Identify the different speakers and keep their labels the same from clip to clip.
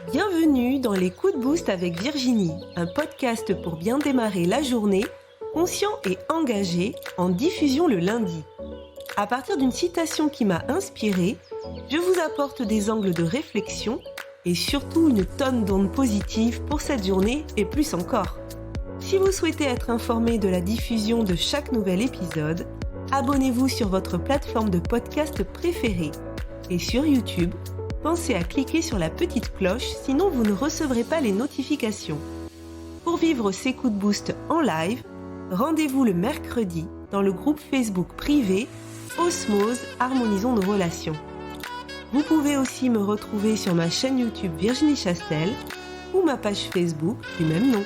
Speaker 1: Bienvenue dans les coups de boost avec Virginie, un podcast pour bien démarrer la journée, conscient et engagé, en diffusion le lundi. À partir d'une citation qui m'a inspirée, je vous apporte des angles de réflexion et surtout une tonne d'ondes positives pour cette journée et plus encore. Si vous souhaitez être informé de la diffusion de chaque nouvel épisode, abonnez-vous sur votre plateforme de podcast préférée. Et sur YouTube, pensez à cliquer sur la petite cloche, sinon vous ne recevrez pas les notifications. Pour vivre ces coups de boost en live, rendez-vous le mercredi dans le groupe Facebook privé Osmose, harmonisons nos relations. Vous pouvez aussi me retrouver sur ma chaîne YouTube Virginie Chastel ou ma page Facebook du même nom.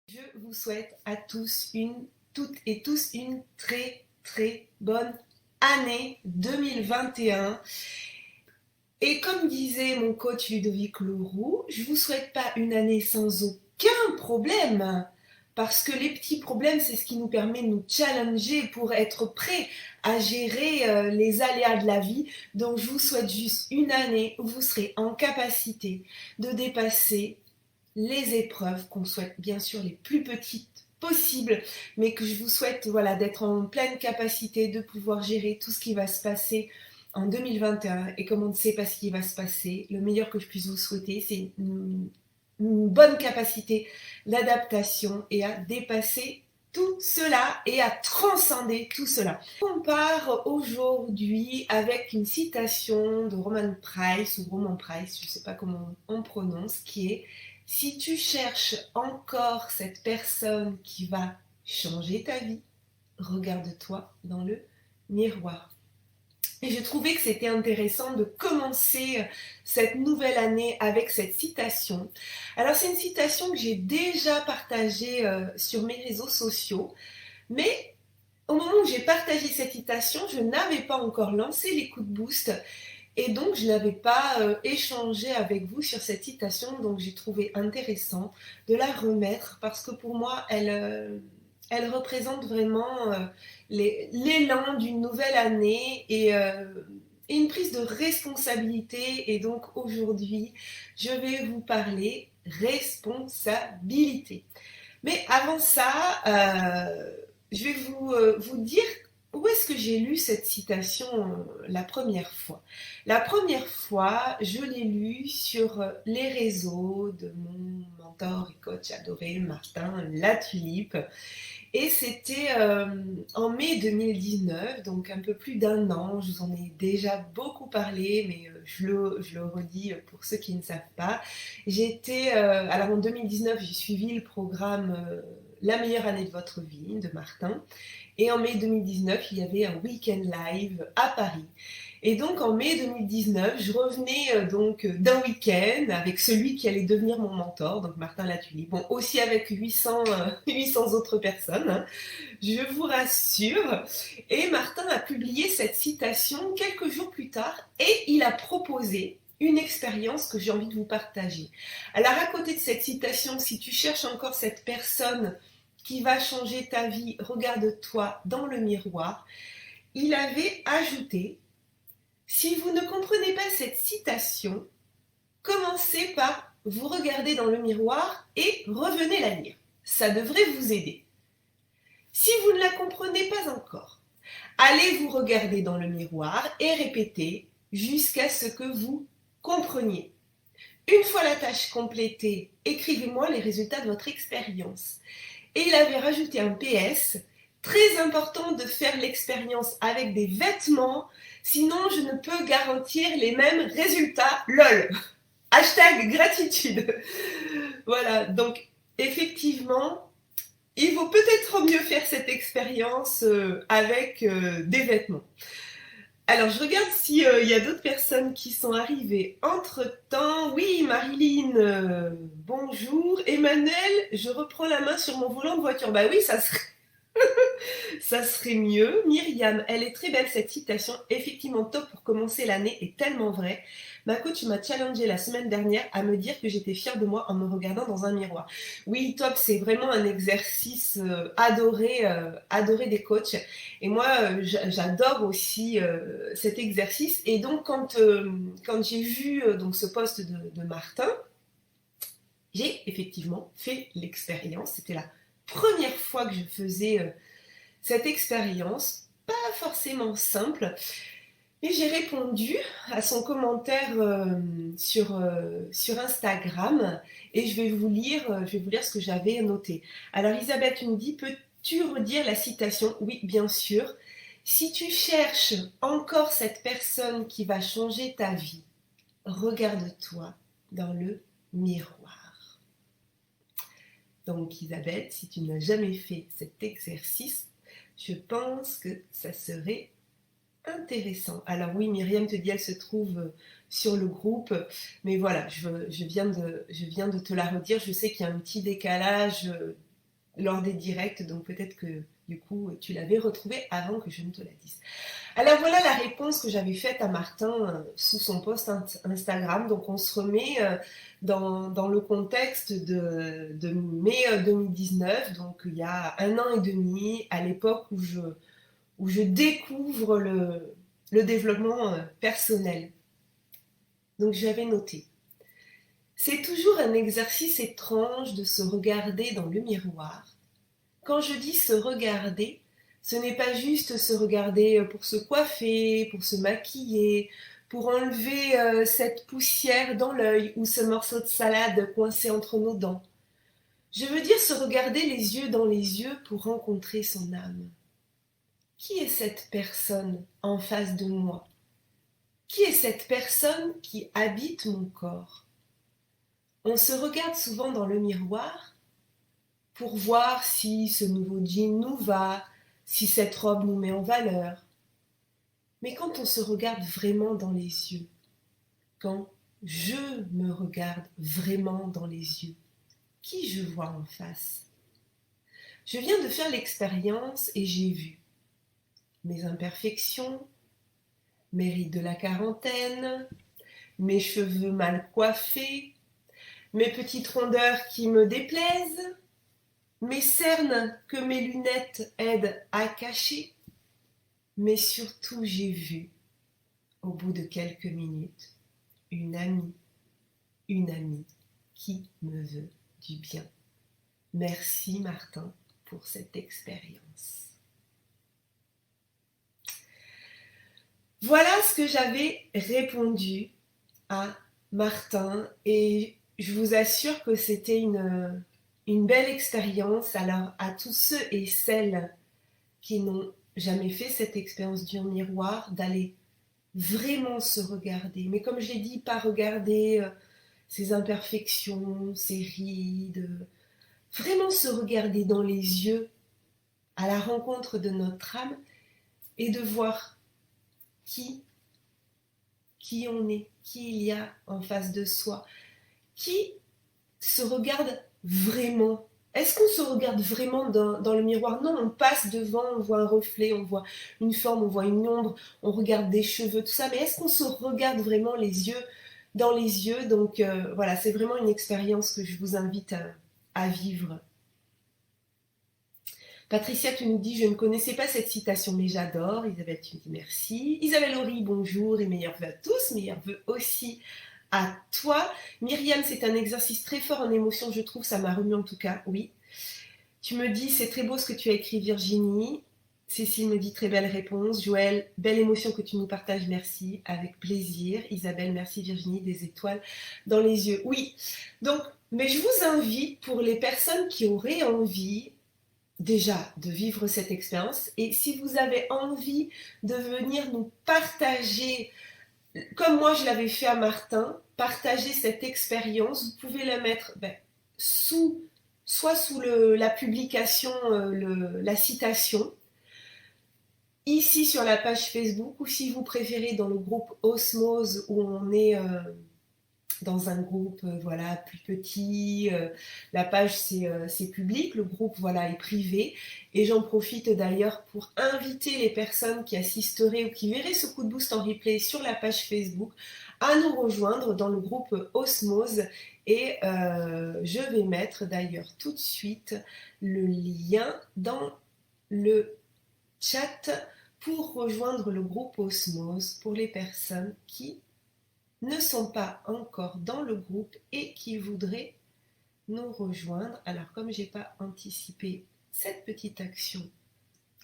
Speaker 1: Je vous souhaite à toutes et tous une très très bonne année 2021. Et comme disait mon coach Ludovic Leroux, je vous souhaite pas une année sans aucun problème. Parce que les petits problèmes, c'est ce qui nous permet de nous challenger pour être prêts à gérer les aléas de la vie. Donc je vous souhaite juste une année où vous serez en capacité de dépasser les épreuves, qu'on souhaite bien sûr les plus petites possibles, mais que je vous souhaite d'être en pleine capacité de pouvoir gérer tout ce qui va se passer en 2021. Et comme on ne sait pas ce qui va se passer, le meilleur que je puisse vous souhaiter, c'est une bonne capacité d'adaptation et à dépasser tout cela et à transcender tout cela. On part aujourd'hui avec une citation de Roman Price, je ne sais pas comment on prononce, qui est « Si tu cherches encore cette personne qui va changer ta vie, regarde-toi dans le miroir ». Et je trouvais que c'était intéressant de commencer cette nouvelle année avec cette citation. Alors c'est une citation que j'ai déjà partagée sur mes réseaux sociaux, mais au moment où j'ai partagé cette citation, je n'avais pas encore lancé les coups de boost et donc je n'avais pas échangé avec vous sur cette citation, donc j'ai trouvé intéressant de la remettre parce que pour moi elle représente vraiment l'élan d'une nouvelle année et une prise de responsabilité. Et donc aujourd'hui, je vais vous parler responsabilité. Mais avant ça, je vais vous dire où est-ce que j'ai lu cette citation la première fois. La première fois, je l'ai lue sur les réseaux de mon mentor et coach adoré, Martin Latulippe. Et c'était en mai 2019, donc un peu plus d'un an. Je vous en ai déjà beaucoup parlé, mais je le redis pour ceux qui ne savent pas. Alors en 2019, j'ai suivi le programme La meilleure année de votre vie de Martin. Et en mai 2019, il y avait un week-end live à Paris. Et donc en mai 2019, je revenais d'un week-end avec celui qui allait devenir mon mentor, donc Martin Latulippe, bon, aussi avec 800 autres personnes, hein, je vous rassure. Et Martin a publié cette citation quelques jours plus tard et il a proposé une expérience que j'ai envie de vous partager. Alors à côté de cette citation, si tu cherches encore cette personne qui va changer ta vie, regarde-toi dans le miroir, il avait ajouté: si vous ne comprenez pas cette citation, commencez par vous regarder dans le miroir et revenez la lire. Ça devrait vous aider. Si vous ne la comprenez pas encore, allez vous regarder dans le miroir et répétez jusqu'à ce que vous compreniez. Une fois la tâche complétée, écrivez-moi les résultats de votre expérience. Et il avait rajouté un PS: très important de faire l'expérience avec des vêtements, sinon je ne peux garantir les mêmes résultats. LOL. Hashtag gratitude. Voilà, donc effectivement, il vaut peut-être mieux faire cette expérience avec des vêtements. Alors, je regarde s'il y a d'autres personnes qui sont arrivées entre-temps. Oui, Marilyn, bonjour. Emmanuel, je reprends la main sur mon volant de voiture. Bah oui, ça Ça serait mieux. Myriam, elle est très belle cette citation. Effectivement, top pour commencer l'année est tellement vrai. Ma coach m'a challengé la semaine dernière à me dire que j'étais fière de moi en me regardant dans un miroir. Oui, top, c'est vraiment un exercice adoré des coachs. Et moi, j'adore aussi cet exercice. Et donc, quand j'ai vu donc ce post de Martin, j'ai effectivement fait l'expérience. C'était la première fois que je faisais cette expérience, pas forcément simple, et j'ai répondu à son commentaire sur Instagram et je vais vous lire ce que j'avais noté. Alors Isabelle, tu me dis, peux-tu redire la citation? Oui, bien sûr. Si tu cherches encore cette personne qui va changer ta vie, regarde-toi dans le miroir. Donc Isabelle, si tu n'as jamais fait cet exercice, je pense que ça serait intéressant. Alors oui, Myriam te dit elle se trouve sur le groupe, mais voilà, je viens de te la redire. Je sais qu'il y a un petit décalage lors des directs, donc peut-être que du coup tu l'avais retrouvée avant que je ne te la dise. Alors voilà la réponse que j'avais faite à Martin sous son post Instagram. Donc on se remet dans le contexte de mai 2019, donc il y a 1 an et demi, à l'époque où je découvre le développement personnel. Donc j'avais noté. C'est toujours un exercice étrange de se regarder dans le miroir. Quand je dis se regarder, ce n'est pas juste se regarder pour se coiffer, pour se maquiller, pour enlever cette poussière dans l'œil ou ce morceau de salade coincé entre nos dents. Je veux dire se regarder les yeux dans les yeux pour rencontrer son âme. Qui est cette personne en face de moi? Qui est cette personne qui habite mon corps? On se regarde souvent dans le miroir pour voir si ce nouveau jean nous va, si cette robe nous met en valeur. Mais quand on se regarde vraiment dans les yeux, quand je me regarde vraiment dans les yeux, qui je vois en face? Je viens de faire l'expérience et j'ai vu mes imperfections, mes rides de la quarantaine, mes cheveux mal coiffés, mes petites rondeurs qui me déplaisent, mes cernes que mes lunettes aident à cacher. Mais surtout, j'ai vu, au bout de quelques minutes, une amie qui me veut du bien. Merci Martin pour cette expérience. Voilà ce que j'avais répondu à Martin et je vous assure que c'était une belle expérience. Alors à tous ceux et celles qui n'ont jamais fait cette expérience du miroir, d'aller vraiment se regarder. Mais comme je l'ai dit, pas regarder ses imperfections, ses rides, vraiment se regarder dans les yeux à la rencontre de notre âme et de voir qui on est, qui il y a en face de soi, qui se regarde vraiment. Est-ce qu'on se regarde vraiment dans le miroir? Non, on passe devant, on voit un reflet, on voit une forme, on voit une ombre, on regarde des cheveux, tout ça, mais est-ce qu'on se regarde vraiment les yeux dans les yeux? Donc voilà, c'est vraiment une expérience que je vous invite à vivre. Patricia, tu nous dis, je ne connaissais pas cette citation, mais j'adore. Isabelle, tu me dis merci. Isabelle Horry, bonjour et meilleurs vœux à tous. Meilleurs vœux aussi à toi. Myriam, c'est un exercice très fort en émotion, je trouve. Ça m'a remis en tout cas, oui. Tu me dis, c'est très beau ce que tu as écrit, Virginie. Cécile me dit, très belle réponse. Joël, belle émotion que tu nous partages, merci. Avec plaisir. Isabelle, merci Virginie, des étoiles dans les yeux. Oui, donc, mais je vous invite pour les personnes qui auraient envie déjà de vivre cette expérience et si vous avez envie de venir nous partager, comme moi je l'avais fait à Martin, partager cette expérience, vous pouvez la mettre soit sous la publication, la citation, ici sur la page Facebook ou si vous préférez dans le groupe Osmose où on est dans un groupe voilà, plus petit. La page, c'est public, le groupe voilà, est privé. Et j'en profite d'ailleurs pour inviter les personnes qui assisteraient ou qui verraient ce coup de boost en replay sur la page Facebook à nous rejoindre dans le groupe Osmose. Et je vais mettre d'ailleurs tout de suite le lien dans le chat pour rejoindre le groupe Osmose pour les personnes qui ne sont pas encore dans le groupe et qui voudraient nous rejoindre. Alors comme j'ai pas anticipé cette petite action,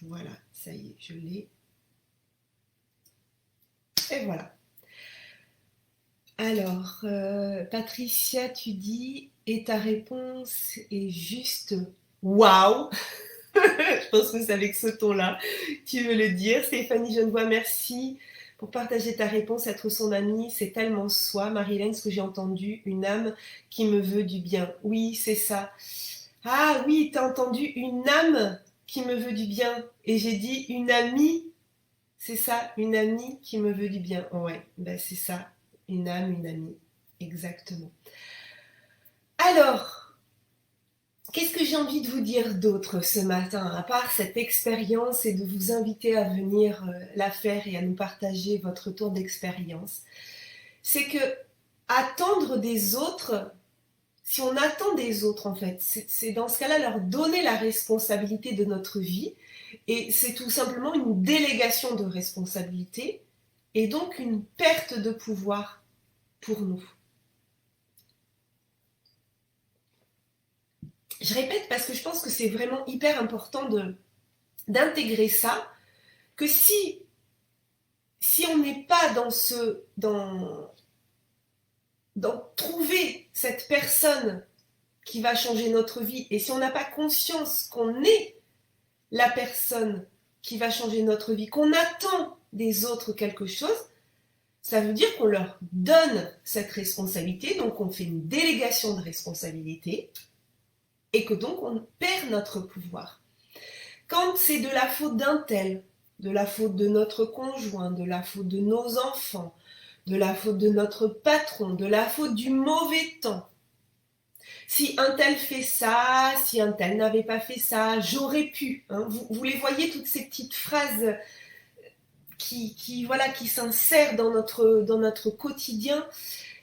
Speaker 1: voilà, ça y est, je l'ai. Et voilà. Alors, Patricia, tu dis, et ta réponse est juste waouh. Je pense que c'est avec ce ton-là tu veux le dire. Stéphanie Genevoix, merci pour partager ta réponse. Être son amie, c'est tellement soi. Marie-Hélène, ce que j'ai entendu, une âme qui me veut du bien. Oui, c'est ça. Ah oui, t'as entendu une âme qui me veut du bien. Et j'ai dit une amie. C'est ça, une amie qui me veut du bien. Ouais, ben c'est ça. Une âme, une amie. Exactement. Alors, qu'est-ce que j'ai envie de vous dire d'autre ce matin, à part cette expérience et de vous inviter à venir la faire et à nous partager votre retour d'expérience? C'est que attendre des autres, si on attend des autres en fait, c'est dans ce cas-là leur donner la responsabilité de notre vie et c'est tout simplement une délégation de responsabilité et donc une perte de pouvoir pour nous. Je répète parce que je pense que c'est vraiment hyper important d'intégrer ça, que si on n'est pas dans trouver cette personne qui va changer notre vie, et si on n'a pas conscience qu'on est la personne qui va changer notre vie, qu'on attend des autres quelque chose, ça veut dire qu'on leur donne cette responsabilité, donc on fait une délégation de responsabilité, et que donc on perd notre pouvoir. Quand c'est de la faute d'un tel, de la faute de notre conjoint, de la faute de nos enfants, de la faute de notre patron, de la faute du mauvais temps, si un tel fait ça, si un tel n'avait pas fait ça, j'aurais pu. Hein, vous les voyez, toutes ces petites phrases qui s'insèrent dans notre quotidien.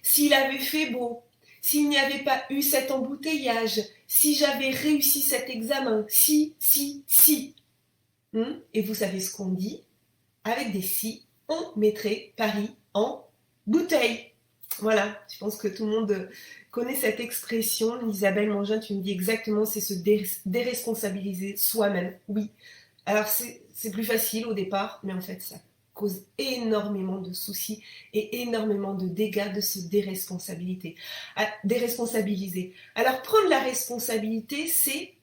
Speaker 1: S'il avait fait beau, s'il n'y avait pas eu cet embouteillage, si j'avais réussi cet examen, si. Et vous savez ce qu'on dit? Avec des si, on mettrait Paris en bouteille. Voilà, je pense que tout le monde connaît cette expression. Isabelle Mangin, tu me dis exactement, c'est se déresponsabiliser soi-même. Oui, alors c'est plus facile au départ, mais en fait ça cause énormément de soucis et énormément de dégâts de se déresponsabiliser. Alors prendre la responsabilité, c'est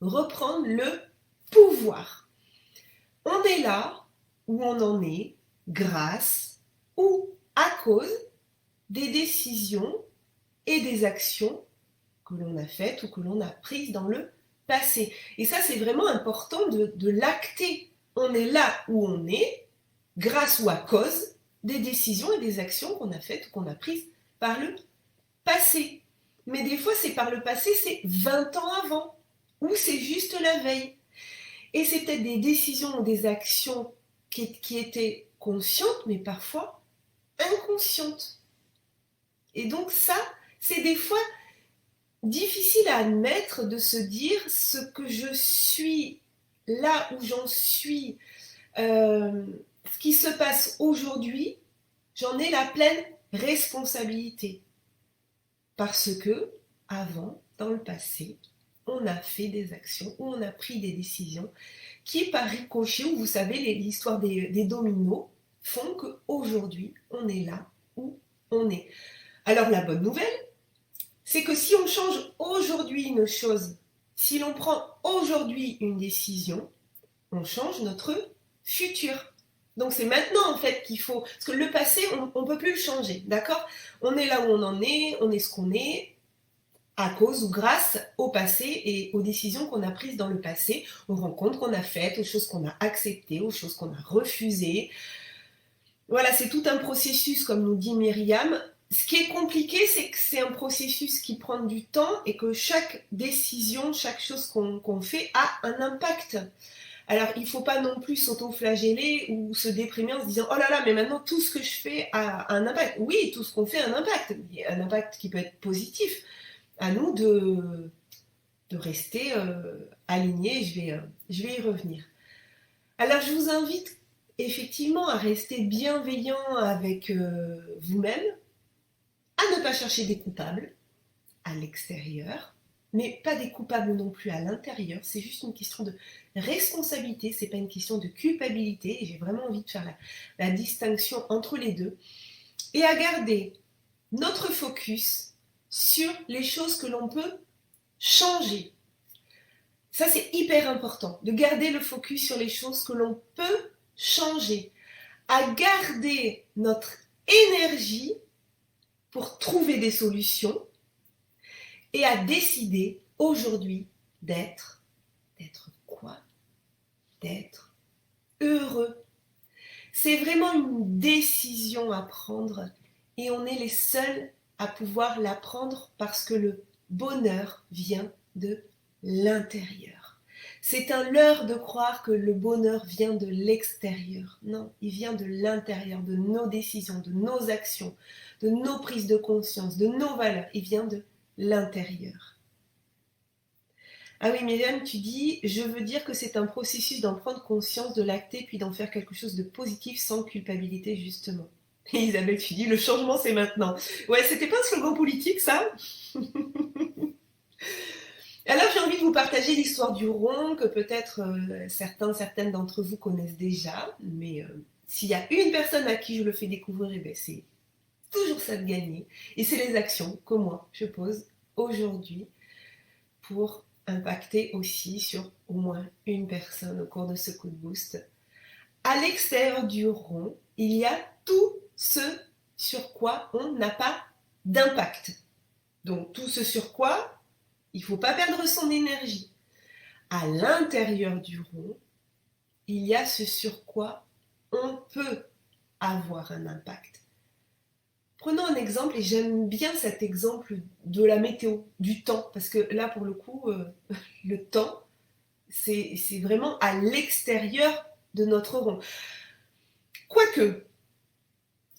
Speaker 1: reprendre le pouvoir. On est là où on en est grâce ou à cause des décisions et des actions que l'on a faites ou que l'on a prises dans le passé. Et ça, c'est vraiment important de l'acter. On est là où on est grâce ou à cause des décisions et des actions qu'on a faites ou qu'on a prises par le passé. Mais des fois, c'est par le passé, c'est 20 ans avant, ou c'est juste la veille. Et c'est peut-être des décisions ou des actions qui étaient conscientes, mais parfois inconscientes. Et donc ça, c'est des fois difficile à admettre de se dire ce que je suis, là où j'en suis, ce qui se passe aujourd'hui, j'en ai la pleine responsabilité. Parce que, avant, dans le passé, on a fait des actions ou on a pris des décisions qui, par ricochet, ou vous savez, l'histoire des dominos, font qu'aujourd'hui, on est là où on est. Alors, la bonne nouvelle, c'est que si on change aujourd'hui une chose, si l'on prend aujourd'hui une décision, on change notre futur. Donc c'est maintenant en fait qu'il faut, parce que le passé, on ne peut plus le changer, d'accord? On est là où on en est, on est ce qu'on est, à cause ou grâce au passé et aux décisions qu'on a prises dans le passé, aux rencontres qu'on a faites, aux choses qu'on a acceptées, aux choses qu'on a refusées. Voilà, c'est tout un processus, comme nous dit Myriam. Ce qui est compliqué, c'est que c'est un processus qui prend du temps et que chaque décision, chaque chose qu'on fait a un impact. Alors, il ne faut pas non plus s'auto-flageller ou se déprimer en se disant « Oh là là, mais maintenant tout ce que je fais a un impact ». Oui, tout ce qu'on fait a un impact. Il y a un impact qui peut être positif. À nous de rester alignés. Je vais y revenir. Alors, je vous invite effectivement à rester bienveillant avec vous-même, à ne pas chercher des coupables à l'extérieur, mais pas des coupables non plus à l'intérieur. C'est juste une question de responsabilité, c'est pas une question de culpabilité. Et j'ai vraiment envie de faire la distinction entre les deux. Et à garder notre focus sur les choses que l'on peut changer. Ça, c'est hyper important, de garder le focus sur les choses que l'on peut changer. À garder notre énergie pour trouver des solutions et à décider aujourd'hui d'être quoi? D'être heureux. C'est vraiment une décision à prendre et on est les seuls à pouvoir la prendre parce que le bonheur vient de l'intérieur. C'est un leurre de croire que le bonheur vient de l'extérieur. Non, il vient de l'intérieur, de nos décisions, de nos actions, de nos prises de conscience, de nos valeurs. Il vient de l'intérieur. Ah oui, Myriam, tu dis, je veux dire que c'est un processus d'en prendre conscience, de l'acter, puis d'en faire quelque chose de positif sans culpabilité, justement. Et Isabelle, tu dis, le changement, c'est maintenant. Ouais, c'était pas un slogan politique, ça? Alors, j'ai envie de vous partager l'histoire du rond, que peut-être certaines d'entre vous connaissent déjà, mais s'il y a une personne à qui je le fais découvrir, eh ben, c'est toujours ça de gagner. Et c'est les actions que moi, je pose aujourd'hui pour impacter aussi sur au moins une personne au cours de ce coup de boost. À l'extérieur du rond, il y a tout ce sur quoi on n'a pas d'impact. Donc tout ce sur quoi il ne faut pas perdre son énergie. À l'intérieur du rond, il y a ce sur quoi on peut avoir un impact. Prenons un exemple, et j'aime bien cet exemple de la météo, du temps, parce que là, pour le coup, le temps, c'est vraiment à l'extérieur de notre rond. Quoique,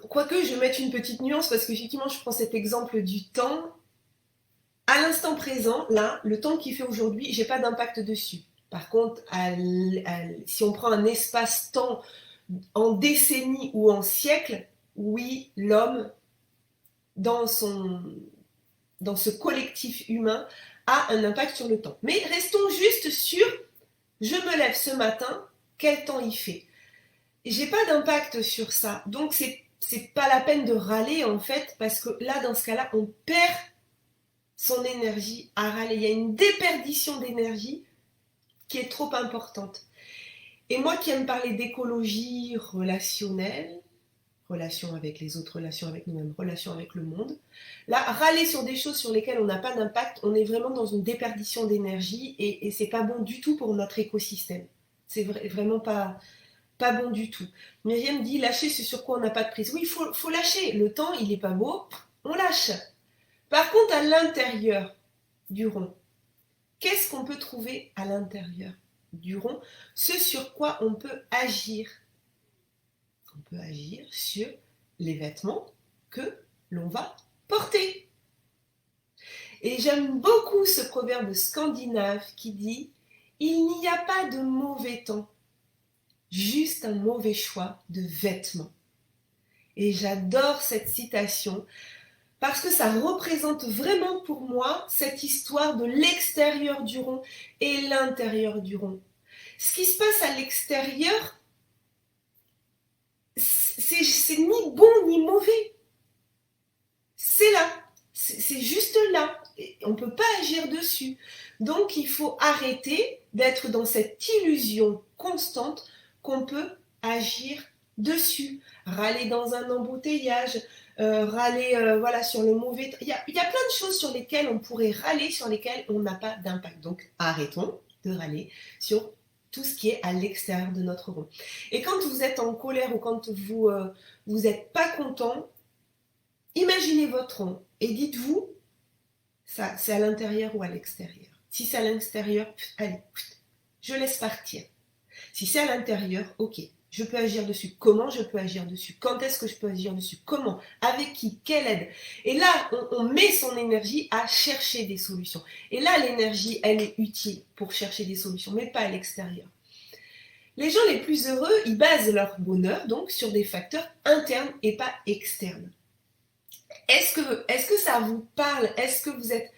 Speaker 1: je vais mettre une petite nuance, parce qu'effectivement, je prends cet exemple du temps. À l'instant présent, là, le temps qu'il fait aujourd'hui, j'ai pas d'impact dessus. Par contre, si on prend un espace-temps en décennies ou en siècles, oui, l'homme, dans ce collectif humain, a un impact sur le temps. Mais restons juste sur, je me lève ce matin, quel temps il fait? J'ai pas d'impact sur ça. Donc, c'est pas la peine de râler, en fait, parce que là, dans ce cas-là, on perd son énergie à râler. Il y a une déperdition d'énergie qui est trop importante. Et moi qui aime parler d'écologie relationnelle, relation avec les autres, relation avec nous-mêmes, relation avec le monde, là, râler sur des choses sur lesquelles on n'a pas d'impact, on est vraiment dans une déperdition d'énergie et c'est pas bon du tout pour notre écosystème. C'est vraiment pas bon du tout. Myriam dit, lâcher ce sur quoi on n'a pas de prise. Oui, il faut lâcher. Le temps, il n'est pas beau, on lâche. Par contre, à l'intérieur du rond, qu'est-ce qu'on peut trouver à l'intérieur du rond? Ce sur quoi on peut agir. On peut agir sur les vêtements que l'on va porter. Et j'aime beaucoup ce proverbe scandinave qui dit « Il n'y a pas de mauvais temps, juste un mauvais choix de vêtements ». Et j'adore cette citation parce que ça représente vraiment pour moi cette histoire de l'extérieur du rond et l'intérieur du rond. Ce qui se passe à l'extérieur, c'est ni bon ni mauvais. C'est là, c'est juste là. Et on ne peut pas agir dessus. Donc il faut arrêter d'être dans cette illusion constante qu'on peut agir dessus. Râler dans un embouteillage, râler voilà, sur le mauvais temps. Il y a plein de choses sur lesquelles on pourrait râler, sur lesquelles on n'a pas d'impact. Donc arrêtons de râler sur tout ce qui est à l'extérieur de notre rond. Et quand vous êtes en colère ou quand vous n'êtes pas content, Imaginez votre rond et dites-vous, ça c'est à l'intérieur ou à l'extérieur. Si c'est à l'extérieur, allez, je laisse partir. Si c'est à l'intérieur, ok, je peux agir dessus. Comment je peux agir dessus? Quand est-ce que je peux agir dessus? Comment? Avec qui? Quelle aide? Et là, on met son énergie à chercher des solutions. Et là, l'énergie, elle est utile pour chercher des solutions, mais pas à l'extérieur. Les gens les plus heureux, ils basent leur bonheur donc sur des facteurs internes et pas externes. Est-ce que ça vous parle? Est-ce que vous êtes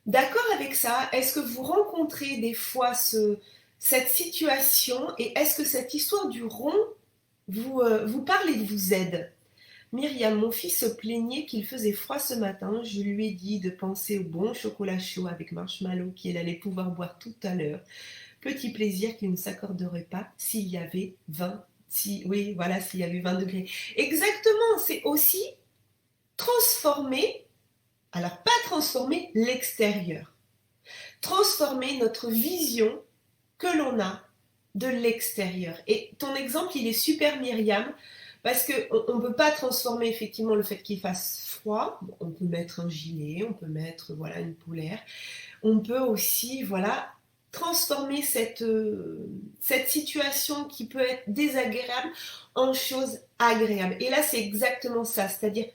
Speaker 1: d'accord avec ça? Est-ce que vous rencontrez des fois cette situation et est-ce que cette histoire du rond vous parle et vous aide? Myriam, mon fils se plaignait qu'il faisait froid ce matin. Je lui ai dit de penser au bon chocolat chaud avec marshmallow qu'il allait pouvoir boire tout à l'heure. Petit plaisir qu'il ne s'accorderait pas s'il y avait 20, oui, voilà, s'il y avait 20 degrés. Exactement, c'est aussi transformer, alors pas transformer l'extérieur, transformer notre vision que l'on a de l'extérieur. Et ton exemple, il est super, Myriam, parce qu'on ne peut pas transformer effectivement le fait qu'il fasse froid. On peut mettre un gilet, on peut mettre voilà, une polaire. On peut aussi voilà, transformer cette situation qui peut être désagréable en chose agréable. Et là, c'est exactement ça, c'est-à-dire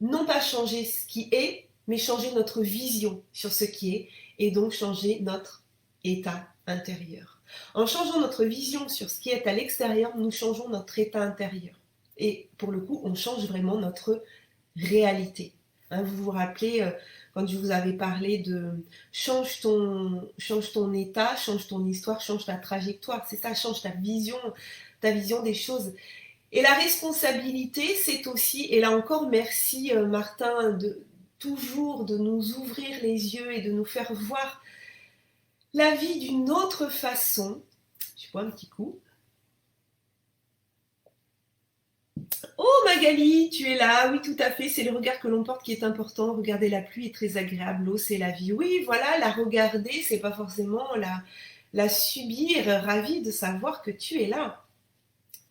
Speaker 1: non pas changer ce qui est, mais changer notre vision sur ce qui est, et donc changer notre état intérieur. En changeant notre vision sur ce qui est à l'extérieur, nous changeons notre état intérieur. Et pour le coup, on change vraiment notre réalité. Hein, vous vous rappelez, quand je vous avais parlé de change ton état, change ton histoire, change ta trajectoire. C'est ça, change ta vision des choses. Et la responsabilité, c'est aussi, et là encore, merci Martin, toujours de nous ouvrir les yeux et de nous faire voir la vie d'une autre façon. Je bois un petit coup. Oh Magali, tu es là, oui tout à fait, c'est le regard que l'on porte qui est important. Regarder la pluie est très agréable, l'eau c'est la vie. Oui, voilà, la regarder, c'est pas forcément la subir, ravie de savoir que tu es là.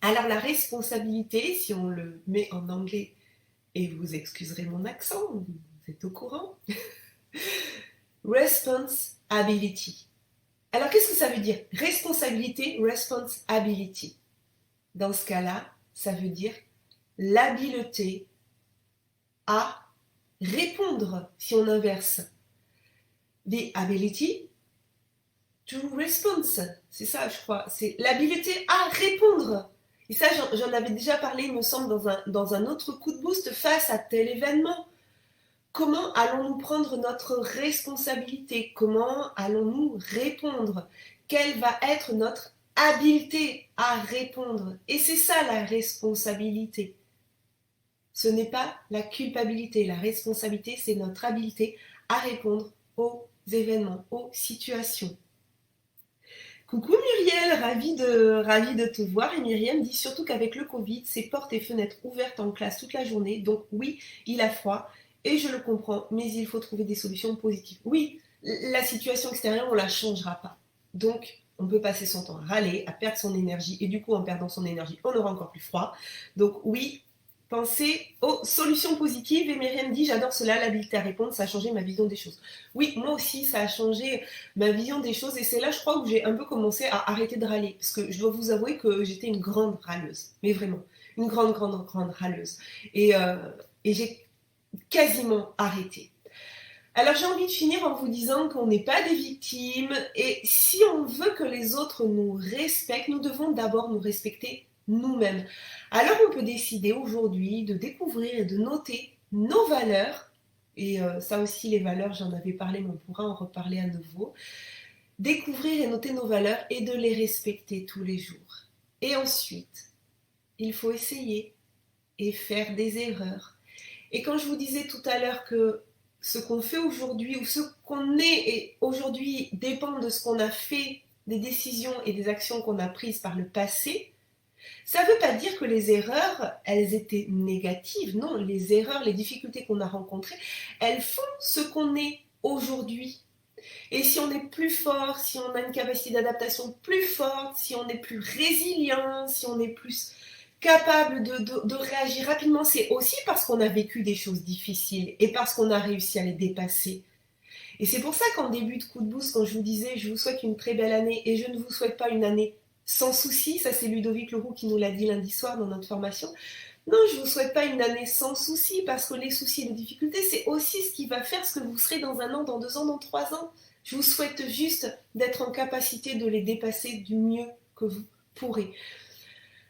Speaker 1: Alors la responsabilité, si on le met en anglais, et vous excuserez mon accent, vous êtes au courant, responsibility. Alors qu'est-ce que ça veut dire? Responsabilité, responsibility. Dans ce cas-là, ça veut dire l'habileté à répondre, si on inverse. The ability to respond. C'est ça, je crois. C'est l'habileté à répondre. Et ça, j'en avais déjà parlé, il me semble, dans un autre coup de boost face à tel événement. Comment allons-nous prendre notre responsabilité? Comment allons-nous répondre? Quelle va être notre habileté à répondre? Et c'est ça la responsabilité. Ce n'est pas la culpabilité. La responsabilité, c'est notre habileté à répondre aux événements, aux situations. Coucou Muriel, ravie de te voir. Et Myriam dit surtout qu'avec le Covid, c'est portes et fenêtres ouvertes en classe toute la journée. Donc oui, il a froid et je le comprends, mais il faut trouver des solutions positives. Oui, la situation extérieure, on ne la changera pas. Donc, on peut passer son temps à râler, à perdre son énergie. Et du coup, en perdant son énergie, on aura encore plus froid. Donc oui, pensez aux solutions positives. Et Myriam dit, j'adore cela, l'habileté à répondre, ça a changé ma vision des choses. Oui, moi aussi, ça a changé ma vision des choses. Et c'est là, je crois, où j'ai un peu commencé à arrêter de râler. Parce que je dois vous avouer que j'étais une grande râleuse. Mais vraiment, une grande râleuse. Et j'ai quasiment arrêté. Alors j'ai envie de finir en vous disant qu'on n'est pas des victimes. Et si on veut que les autres nous respectent, nous devons d'abord nous respecter nous-mêmes. Alors on peut décider aujourd'hui de découvrir et de noter nos valeurs. Et ça aussi, les valeurs, j'en avais parlé, mais on pourra en reparler à nouveau. Découvrir et noter nos valeurs et de les respecter tous les jours. Et ensuite, il faut essayer et faire des erreurs. Et quand je vous disais tout à l'heure que ce qu'on fait aujourd'hui ou ce qu'on est aujourd'hui dépend de ce qu'on a fait, des décisions et des actions qu'on a prises par le passé, ça ne veut pas dire que les erreurs, elles étaient négatives. Non, les erreurs, les difficultés qu'on a rencontrées, elles font ce qu'on est aujourd'hui. Et si on est plus fort, si on a une capacité d'adaptation plus forte, si on est plus résilient, si on est plus capable de réagir rapidement, c'est aussi parce qu'on a vécu des choses difficiles et parce qu'on a réussi à les dépasser. Et c'est pour ça qu'en début de coup de boost, quand je vous disais je vous souhaite une très belle année et je ne vous souhaite pas une année sans soucis, ça c'est Ludovic Leroux qui nous l'a dit lundi soir dans notre formation. Non, je ne vous souhaite pas une année sans soucis parce que les soucis et les difficultés, c'est aussi ce qui va faire ce que vous serez dans 1 an, dans 2 ans, dans 3 ans. Je vous souhaite juste d'être en capacité de les dépasser du mieux que vous pourrez.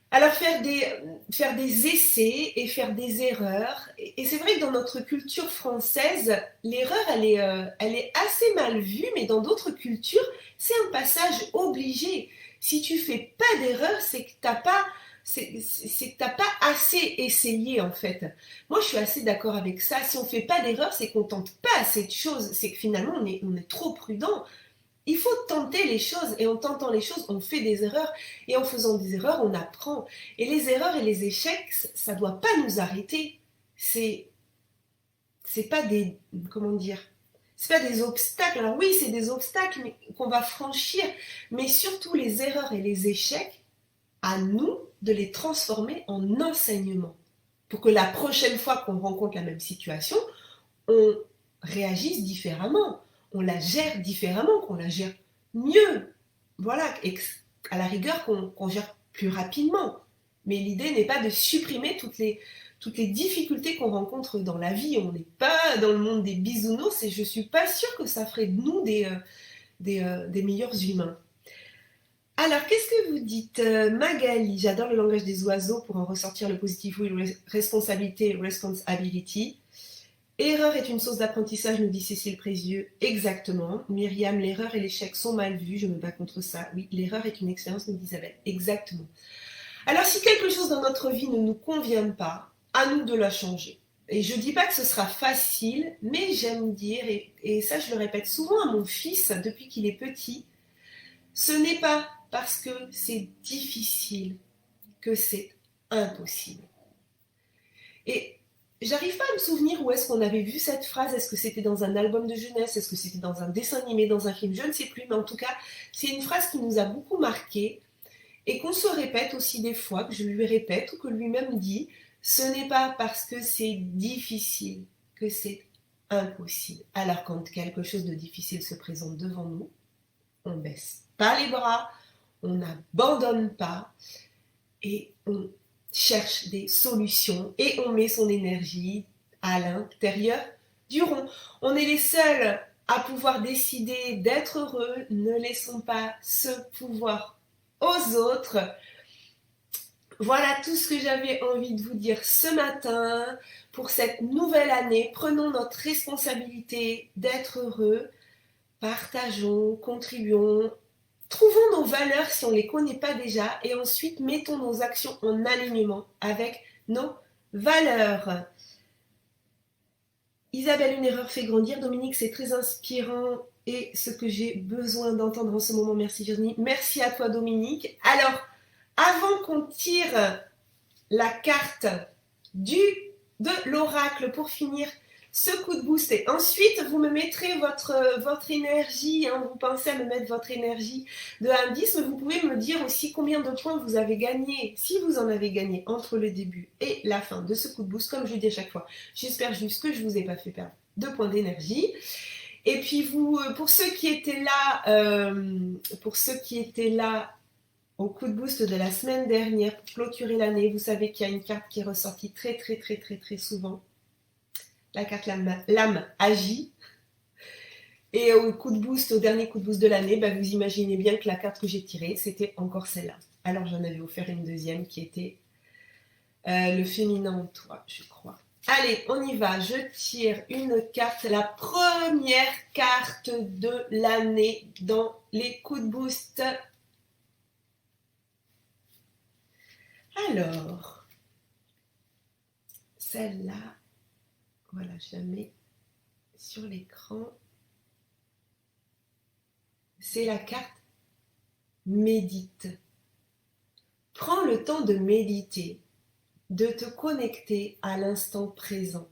Speaker 1: Alors faire des essais et faire des erreurs, et c'est vrai que dans notre culture française, l'erreur elle est assez mal vue, mais dans d'autres cultures, c'est un passage obligé. Si tu fais pas d'erreur, c'est que t'as pas assez essayé en fait. Moi je suis assez d'accord avec ça. Si on fait pas d'erreur, c'est qu'on tente pas assez de choses, c'est que finalement on est trop prudent. Il faut tenter les choses et en tentant les choses, on fait des erreurs et en faisant des erreurs, on apprend. Et les erreurs et les échecs, ça ne doit pas nous arrêter. C'est pas des comment dire, c'est pas des obstacles. Alors oui, c'est des obstacles mais, qu'on va franchir, mais surtout les erreurs et les échecs, à nous de les transformer en enseignement pour que la prochaine fois qu'on rencontre la même situation, on réagisse différemment, on la gère différemment, qu'on la gère mieux. Voilà, et à la rigueur qu'on gère plus rapidement. Mais l'idée n'est pas de supprimer toutes les difficultés qu'on rencontre dans la vie. On n'est pas dans le monde des bisounours et je ne suis pas sûre que ça ferait de nous des meilleurs humains. Alors, qu'est-ce que vous dites, Magali? J'adore le langage des oiseaux pour en ressortir le positif, oui, responsabilité, responsibility. Erreur est une source d'apprentissage, nous dit Cécile Prézieux. Exactement. Myriam, l'erreur et l'échec sont mal vus, je me bats contre ça. Oui, l'erreur est une expérience, nous dit Isabelle. Exactement. Alors, si quelque chose dans notre vie ne nous convient pas, à nous de la changer. Et je ne dis pas que ce sera facile, mais j'aime dire, et ça je le répète souvent à mon fils depuis qu'il est petit, ce n'est pas parce que c'est difficile que c'est impossible. Et j'arrive pas à me souvenir où est-ce qu'on avait vu cette phrase. Est-ce que c'était dans un album de jeunesse? Est-ce que c'était dans un dessin animé, dans un film? Je ne sais plus, mais en tout cas, c'est une phrase qui nous a beaucoup marqué et qu'on se répète aussi des fois, que je lui répète ou que lui-même dit. Ce n'est pas parce que c'est difficile que c'est impossible. Alors quand quelque chose de difficile se présente devant nous, on baisse pas les bras, on n'abandonne pas et on cherche des solutions et on met son énergie à l'intérieur du rond. On est les seuls à pouvoir décider d'être heureux. Ne laissons pas ce pouvoir aux autres. Voilà tout ce que j'avais envie de vous dire ce matin pour cette nouvelle année. Prenons notre responsabilité d'être heureux. Partageons, contribuons. Trouvons nos valeurs si on ne les connaît pas déjà et ensuite mettons nos actions en alignement avec nos valeurs. Isabelle, une erreur fait grandir. Dominique, c'est très inspirant et ce que j'ai besoin d'entendre en ce moment. Merci Virginie. Merci à toi Dominique. Alors, avant qu'on tire la carte de l'oracle pour finir ce coup de boost et ensuite vous me mettrez votre énergie, hein, vous pensez à me mettre votre énergie de 1 à 10, mais vous pouvez me dire aussi combien de points vous avez gagné, si vous en avez gagné entre le début et la fin de ce coup de boost, comme je dis à chaque fois. J'espère juste que je ne vous ai pas fait perdre 2 points d'énergie. Et puis vous, pour ceux qui étaient là au coup de boost de la semaine dernière pour clôturer l'année, vous savez qu'il y a une carte qui est ressortie très souvent. La carte l'âme agit. Et au coup de boost, au dernier coup de boost de l'année, vous imaginez bien que la carte que j'ai tirée, c'était encore celle-là. Alors j'en avais offert une deuxième qui était le féminin en toi, je crois. Allez, on y va. Je tire une carte, la première carte de l'année dans les coups de boost. Alors, celle-là, voilà, je la mets sur l'écran. C'est la carte médite. Prends le temps de méditer, de te connecter à l'instant présent.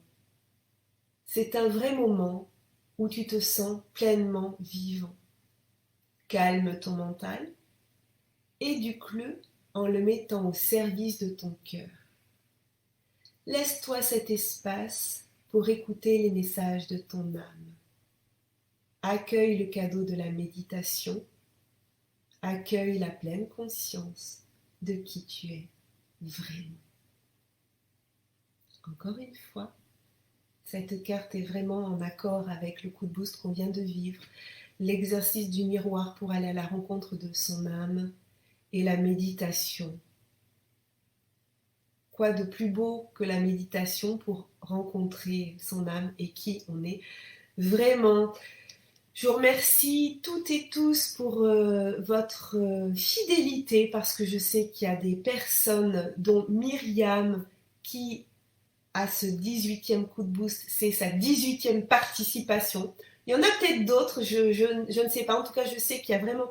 Speaker 1: C'est un vrai moment où tu te sens pleinement vivant. Calme ton mental, éduque-le en le mettant au service de ton cœur. Laisse-toi cet espace pour écouter les messages de ton âme. Accueille le cadeau de la méditation. Accueille la pleine conscience de qui tu es vraiment. Encore une fois, cette carte est vraiment en accord avec le coup de boost qu'on vient de vivre, l'exercice du miroir pour aller à la rencontre de son âme et la méditation. Quoi de plus beau que la méditation pour rencontrer son âme et qui on est vraiment. Je vous remercie toutes et tous pour votre fidélité parce que je sais qu'il y a des personnes, dont Myriam, qui a ce 18e coup de boost, c'est sa 18e participation. Il y en a peut-être d'autres, je ne sais pas. En tout cas, je sais qu'il y a vraiment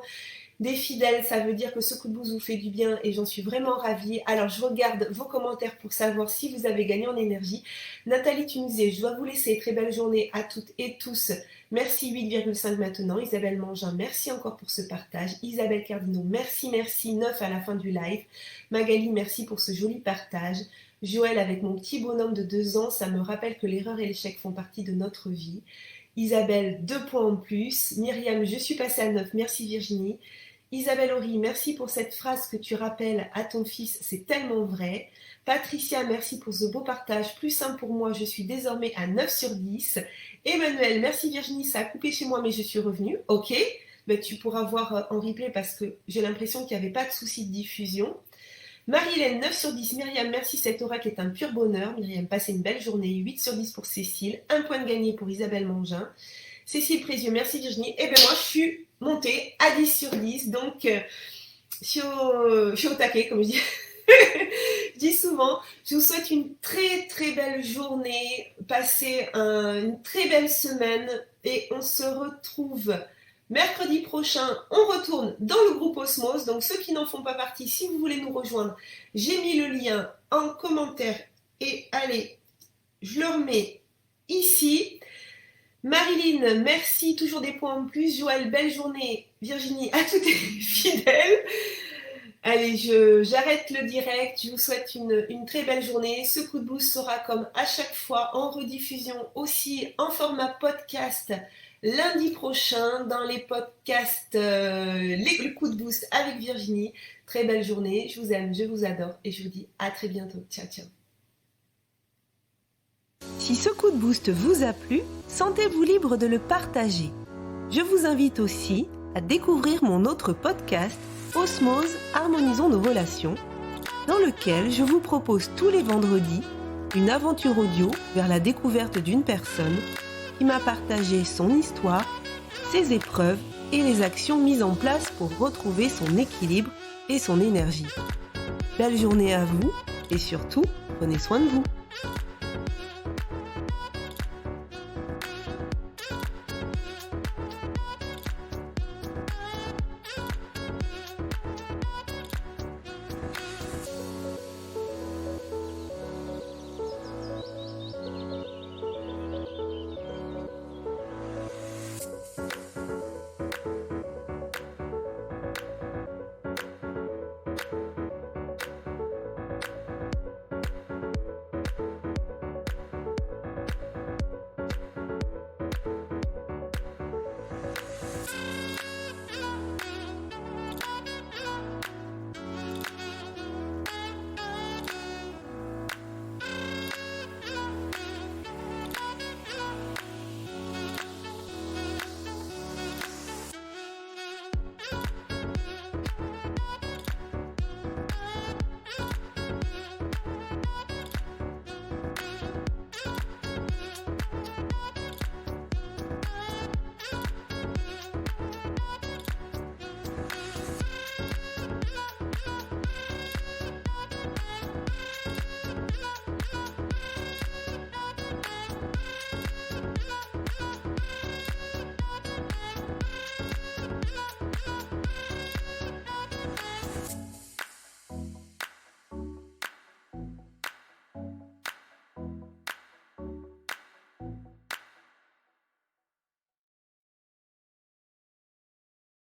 Speaker 1: des fidèles. Ça veut dire que ce coup de boost vous fait du bien et j'en suis vraiment ravie. Alors, je regarde vos commentaires pour savoir si vous avez gagné en énergie. Nathalie Tunisier, je dois vous laisser. Très belle journée à toutes et tous. Merci 8,5 maintenant. Isabelle Mangin, merci encore pour ce partage. Isabelle Cardino, merci 9 à la fin du live. Magali, merci pour ce joli partage. Joël, avec mon petit bonhomme de 2 ans, ça me rappelle que l'erreur et l'échec font partie de notre vie. Isabelle, 2 points en plus. Myriam, je suis passée à 9, merci Virginie. Isabelle Horry, merci pour cette phrase que tu rappelles à ton fils, c'est tellement vrai. Patricia, merci pour ce beau partage, plus simple pour moi, je suis désormais à 9 sur 10. Emmanuel, merci Virginie, ça a coupé chez moi mais je suis revenue. Ok, mais tu pourras voir en replay parce que j'ai l'impression qu'il n'y avait pas de souci de diffusion. Marie-Hélène, 9 sur 10. Myriam, merci, cet oracle est un pur bonheur. Myriam, passez une belle journée. 8 sur 10 pour Cécile. 1 point de gagné pour Isabelle Mangin. Cécile Prézieux, merci Virginie. Et bien moi, je suis montée à 10 sur 10. Donc, je suis au taquet, comme je dis. Je dis souvent, je vous souhaite une très très belle journée. Passez une très belle semaine. Et on se retrouve mercredi prochain, on retourne dans le groupe Osmose. Donc ceux qui n'en font pas partie, si vous voulez nous rejoindre, j'ai mis le lien en commentaire. Et allez, je le remets ici. Marilyn, merci, toujours des points en plus. Joël, belle journée. Virginie, à toutes les fidèles. Allez, j'arrête le direct. Je vous souhaite une très belle journée. Ce coup de boost sera comme à chaque fois en rediffusion aussi en format podcast lundi prochain dans les podcasts les coups de boost avec Virginie. Très belle journée, je vous aime, je vous adore et je vous dis à très bientôt. Ciao, ciao.
Speaker 2: Si ce coup de boost vous a plu, sentez-vous libre de le partager. Je vous invite aussi à découvrir mon autre podcast Osmose, harmonisons nos relations, dans lequel je vous propose tous les vendredis une aventure audio vers la découverte d'une personne qui m'a partagé son histoire, ses épreuves et les actions mises en place pour retrouver son équilibre et son énergie. Belle journée à vous et surtout, prenez soin de vous.